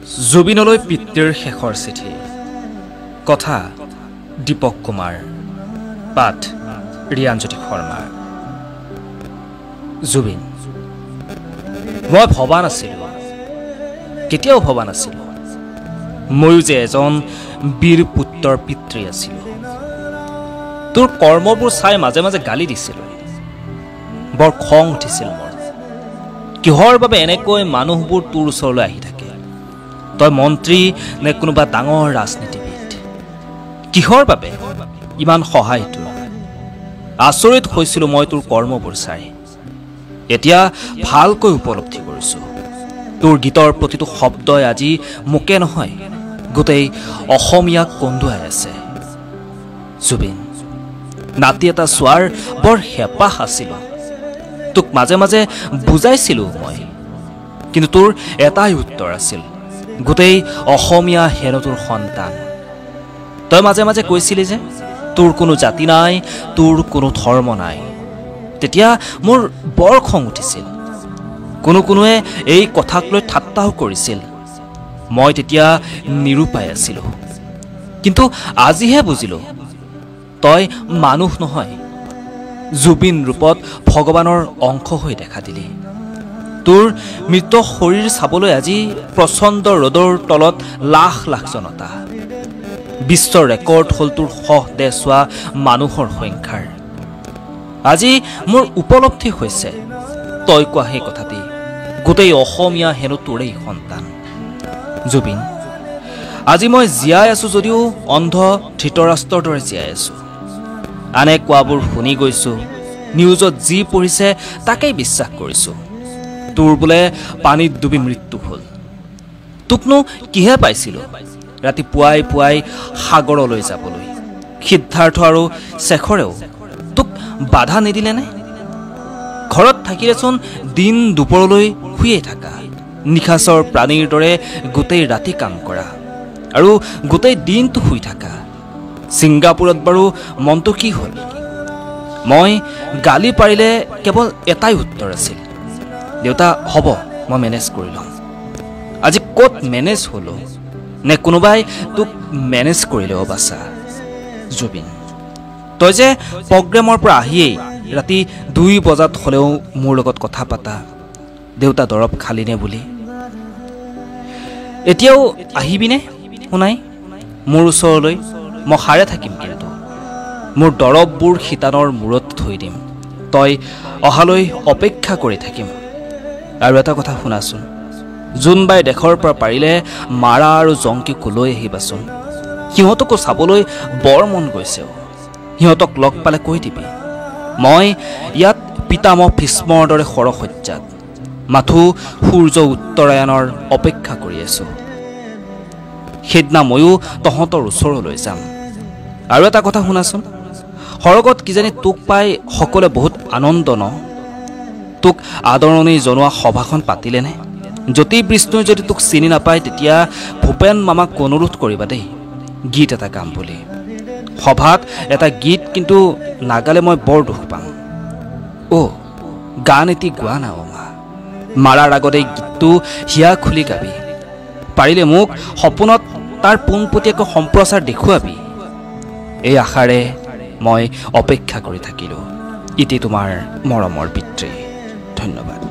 জুবিনলৈ পিতৃৰ শেষৰ চিঠি কথা দীপক কুমাৰ পাঠ ৰিয়াঞ্জ্যোতি শৰ্মা জুবিন মই ভবা নাছিলোঁ কেতিয়াও ভবা নাছিলোঁ ময়ো যে এজন বীৰ পুত্ৰৰ পিতৃ আছিলোঁ তোৰ কৰ্মবোৰ চাই মাজে মাজে গালি দিছিলোঁ বৰ খং উঠিছিল মোৰ কিহৰ বাবে এনেকৈ মানুহবোৰ তোৰ ওচৰলৈ আহি থাকে তই মন্ত্ৰী নে কোনোবা ডাঙৰ ৰাজনীতিবিদ কিহৰ বাবে ইমান সহায় তোৰ আচৰিত হৈছিলোঁ মই তোৰ কৰ্মবোৰ চাই এতিয়া ভালকৈ উপলব্ধি কৰিছোঁ তোৰ গীতৰ প্ৰতিটো শব্দই আজি মোকে নহয় গোটেই অসমীয়াক কন্দুৱাই আছে জুবিন নাতি এটা চোৱাৰ বৰ হেঁপাহ আছিল তোক মাজে মাজে বুজাইছিলোঁ মই কিন্তু তোৰ এটাই উত্তৰ আছিল গোটেই অসমীয়া হেনো তোৰ সন্তান তই মাজে মাজে কৈছিলি যে তোৰ কোনো জাতি নাই তোৰ কোনো ধৰ্ম নাই তেতিয়া মোৰ বৰ খং উঠিছিল কোনোৱে এই কথাক লৈ ঠাট্টাও কৰিছিল মই তেতিয়া নিৰুপায় আছিলোঁ কিন্তু আজিহে বুজিলোঁ তই মানুহ নহয় জুবিন ৰূপত ভগৱানৰ অংশ হৈ দেখা দিলি তোৰ মৃত শৰীৰ চাবলৈ আজি প্ৰচণ্ড ৰ'দৰ তলত লাখ লাখ জনতা বিশ্ব ৰেকৰ্ড হ'ল তোৰ দেহ চোৱা মানুহৰ সংখ্যাৰ আজি মোৰ উপলব্ধি হৈছে তই কোৱা সেই কথাটি গোটেই অসমীয়া হেনো তোৰেই সন্তান জুবিন আজি মই জীয়াই আছোঁ যদিও অন্ধ ধৃতৰাষ্ট্ৰৰ দৰে জীয়াই আছোঁ আনে কোৱাবোৰ শুনি গৈছোঁ নিউজত যি পঢ়িছে তাকেই বিশ্বাস কৰিছোঁ তোৰ বোলে পানীত ডুবি মৃত্যু হ'ল তোকনো কিহে পাইছিলোঁ ৰাতি পুৱাই পুৱাই সাগৰলৈ যাবলৈ সিদ্ধাৰ্থ আৰু শেখৰেও তোক বাধা নিদিলেনে ঘৰত থাকিলেচোন দিন দুপৰলৈ শুয়ে থাকা নিশাচৰ প্ৰাণীৰ দৰে গোটেই ৰাতি কাম কৰা আৰু গোটেই দিনটো শুই থাকা ছিংগাপুৰত বাৰু মনটো কি হ'ল মই গালি পাৰিলে কেৱল এটাই উত্তৰ আছিল দেউতা হ'ব মই মেনেজ কৰি ল'ম আজি ক'ত মেনেজ হ'লো নে কোনোবাই তোক মেনেজ কৰিলে বাছা জুবিন তই যে প্ৰগ্ৰেমৰ পৰা আহিয়েই ৰাতি 2 বজাত হ'লেও মোৰ লগত কথা পাতা দেউতা দৰৱ খালিনে বুলি এতিয়াও আহিবিনে শুনাই মোৰ ওচৰলৈ মই সাৰে থাকিম কিন্তু মোৰ দৰৱবোৰ শীতানৰ মূৰত থৈ দিম তই অহালৈ অপেক্ষা কৰি থাকিম আৰু এটা কথা শুনাচোন জোনবাই দেশৰ পৰা পাৰিলে মাৰা আৰু জংকীক লৈ আহিবাচোন সিহঁতকো চাবলৈ বৰ মন গৈছে সিহঁতক লগ পালে কৈ দিবি মই ইয়াত পিতামহ ভীষ্মৰ দৰে সৰসজ্জাত মাথো সূৰ্য উত্তৰায়ণৰ অপেক্ষা কৰি আছোঁ সেইদিনা ময়ো তহঁতৰ ওচৰলৈ যাম আৰু এটা কথা শুনাচোন সৰগত কিজানি তোক পাই সকলোৱে বহুত আনন্দ ন তোক আদৰণি জনোৱা সভাখন পাতিলেনে জ্যোতি বিষ্ণুই যদি তোক চিনি নাপায় তেতিয়া ভূপেন মামাক অনুৰোধ কৰিবা দেই গীত এটা গাম বুলি সভাত এটা গীত কিন্তু নাগালে মই বৰ দুখ পাম গান এটি গোৱা না মা মাৰাৰ আগতে গীতটো হিয়া খুলি গাবি পাৰিলে মোক সপোনত তাৰ পোনপটীয়াকৈ সম্প্ৰচাৰ দেখুৱাবি এই আশাৰে মই অপেক্ষা কৰি থাকিলোঁ ইতি তোমাৰ মৰমৰ পিতৃ ধন্যবাদ